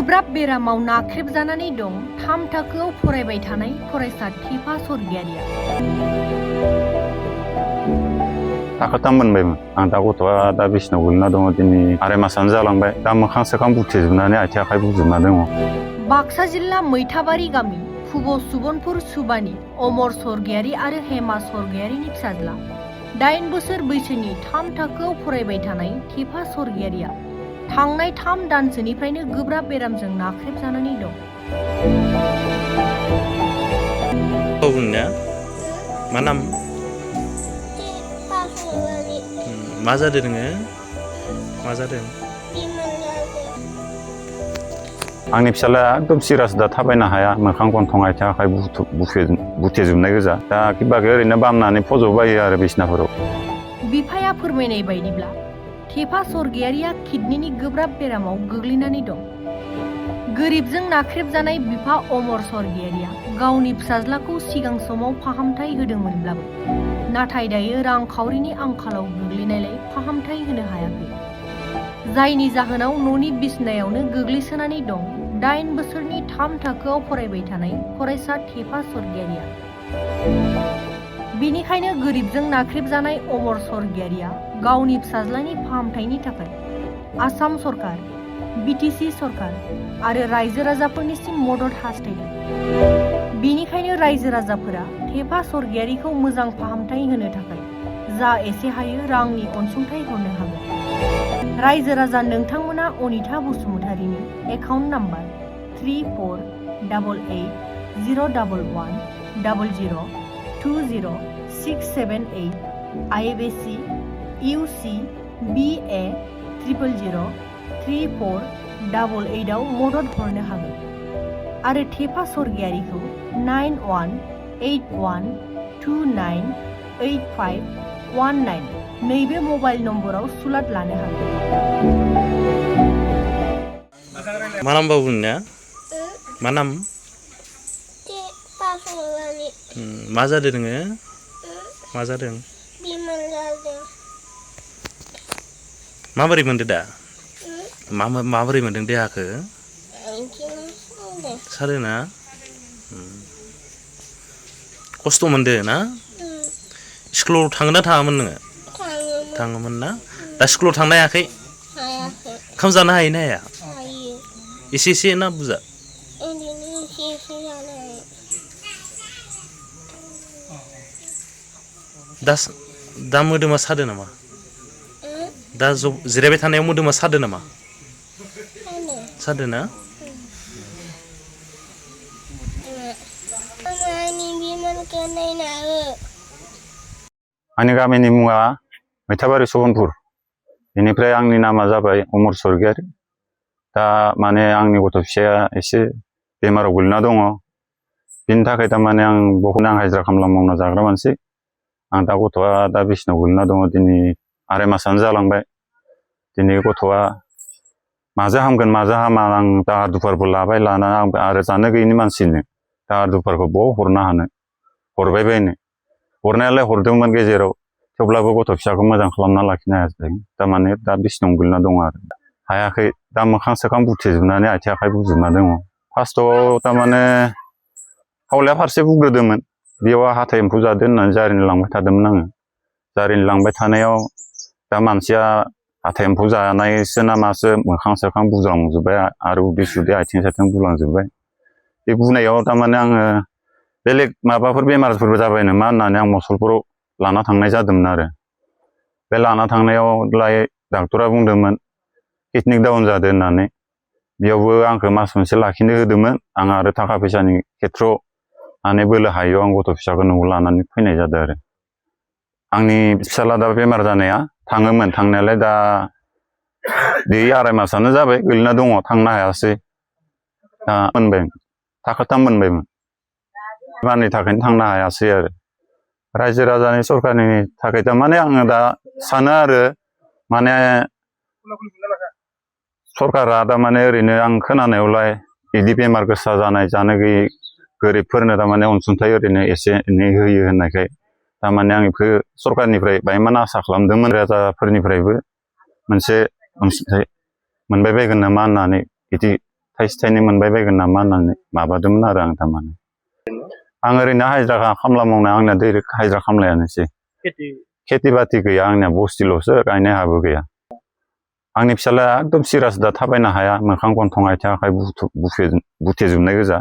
गोब्राब बेरामाव नाख्रेबजानानै दं 3 थाखोआव फरायबाय थानाय फरायसा थेफा सरगियारिया। थाखोथाम मोनबायमोन आं दा गथ'आ दा बिसिनाव गोलैना दङ दिनै आराय मासानो जालांबाय दा मोखां सोखां बुथेजोबनानै आथिं आखाइ बुजोबना दङ। बाक्सा जिल्ला मैथाबारि गामि फुब सुबनपुर सुबानि अमर सरगियारि आरो हेमा सरगियारिनि फिसाज्ला 8 बोसोर बैसोनि 3 थाखोआव फरायबाय थानाय थेफा सरगियारिया थांनाय 3 दानसोनिफ्रायनो गोब्राब बेरामजों नाख्रेबजानानै दं। मा नाम? मा जादों नोङो? मा जादों? आंनि फिसालाया एकदम सिरियास दा थाबायनो हाया मोखां गन्थं आथिं आखाइ बुथेजोबनाय गोजा दा बागै ओरैनो बामनानै फज'बायो आरो बिसिनाफोराव। बिफाया फोरमायनाय बायदिब्ला थेफा सरगियारिया किडनिनि गोब्राब बेरामाव गोग्लैनानै दं। गोरिबजों नाख्रेबजानाय बिफा अमर सरगियारिया गावनि फिसाज्लाखौ सिगां समाव फाहामथाय होदोंमोनब्लाबो नाथाय दायो रांखावरिनि आंखालाव गोग्लैनायलाय फाहामथाय होनो हायाखै। जायनि जाहोनाव न'नि बिसनायावनो गोग्लैसोनानै दं 8 बोसोरनि 3 थाखोआव फरायबाय थानाय फरायसा थेफा सरगियारिया। बेनिखायनो गोरिबजों नाख्रेबजानाय अमर सरगियारिया गावनि फिसाज्लानि फाहामथायनि थाखाय आसाम सरकार, बिटिसि सरकार आरो रायजो राजाफोरनिसिम मदद हास्थायदों। बेनिखायनो रायजो राजाफोरा थेफा सरगियारिखौ मोजां फाहामथाय होनो थाखाय जा एसे हायो रांनि अनसुंथाइ हरनो हागोन। रायजो राजा नोंथांमोना अनिता बसुमतारिनि account number 34880100202678 IFSC UC BA 0003488 आव मदद हरनो हागोन आरो थेफा सरगियारिखौ 9181298519 नैबे मबाइल नम्बराव सुलाद लानो हागोन। मा नाम बाबुनिया? मा नाम? मा जादों नोङो? मा जादों? माबोरै मोनदों दा? माबोरै मोनदों देहाखौ? सादोंना? खस्थ' मोनदों ना? स्कुलाव थाङोना थाङामोन नोङो? थाङोमोन ना? दा स्कुलाव थांनो हायाखै? ओंखाम जानो हायो ना हाया? एसे एसे ना बुरजा? दा मोदोमा सादो नामा? दा जिरायबाय थानायाव मोदोमा सादो नामा? सादो ना? आंनि गामिनि मुङा मैथाबारि सुबनपुर। बेनिफ्राय आंनि नामा जाबाय अमर सरगियारि। दा माने आंनि गथ' फिसाया एसे बेमाराव गोलैना दङ। बिनि थाखाय थारमाने आं बहुद हाजिरा खामला मावना जाग्रा मानसि। आं दा गथ'आ दा बिसिनाव गोलैना दङ दिनै आराय मासानो जालांबाय। दिनै गथ'आ माजों हामगोन माजों हामा आं दाहार दुफारबो लाबाय लाना आं आरो जानो गैयिनि मानसिनो दाहार दुफारखौ बहा हरनो हानो हरबाय बायनो हरनायालाय हरदोंमोन गेजेराव थेवब्लाबो गथ' फिसाखौ मोजां खालामना लाखिनो हायाखै। थारमाने दा बिसिनाव गोलैना दङ आरो हायाखै दा मोखां सोखां बुथेजोबनानै आथिं आखाइ बुजोबना दङ। फार्स्टआव थारमाने खावलाया फारसे बुग्रोदोंमोन बेयाव हाथाइ एम्फौ जादों होननानै जारिनो लांबाय थादोंमोन आङो। जारिनो लांबाय थानायाव दा मानसिया हाथाइ एम्फौ जानायसो ना मासो मोखां सोखां बुज्रांजोब्बाय आरो उदै सुदै आथिं साथिं बुलांजोब्बाय। बे बुनायाव थारमाने आङो बेलेग माबाफोर बेमारफोरबो जाबाय नामा होननानै आं मसलपुराव लाना थांनाय जादोंमोन आरो बे लाना थांनायावलाय डाक्टरा बुंदोंमोन किडनि डाउन जादों होननानै बेयावबो आंखौ मास मोनसे लाखिनो होदोंमोन। आं आरो थाखा फैसानि खेथ्रआव माने बोलो हायैयाव आं गथ' फिसाखौ न'आव लानानै फैनाय जादों आरो आंनि फिसाला दा बेमार जानाया थाङोमोन थांनायालाय दा बे आराय मासानो जाबाय गोलैना दङ थांनो हायासै। दा मोनबाय थाखोथाम मोनबायमोन बेमारनि थाखायनो थांनो हायासै आरो रायजो राजानि सरकारनि थाखाय थारमाने आङो दा सानो आरो माने सरकारा थारमाने ओरैनो आं खोनानायावलाय बिदि बेमार गोसा जानाय जानो गैयै गोरिबफोरनो थारमाने अनसुंथाइ ओरैनो एसे एनै होयो होननायखाय थारमाने आं बेखौ सरकारनिफ्राय बायमान आसा खालामदोंमोन राजाफोरनिफ्रायबो मोनसे अनसुंथाइ मोनबाय बायगोन नामा होननानै बिदि थाइसे थाइनै मोनबाय बायगोन नामा होननानै माबादोंमोन आरो आं थारमाने आं ओरैनो हाजिरा खामला मावनाय आंना डाइरेक्ट हाजिरा खामलायानोसै खेथि बाथि गैया आंनिया बस्तिल'सो गायनाय हाबो गैया आंनि फिसालाया एकदम सिरास दा थाबायनो हाया मोखां गन्थं आथिं आखाइ बुथेजोबनाय गोजा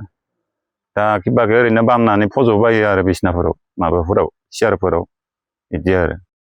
दा बागै ओरैनो बामनानै फज'बायो आरो बिसिनाफोराव माबाफोराव सियारफोराव बिदि आरो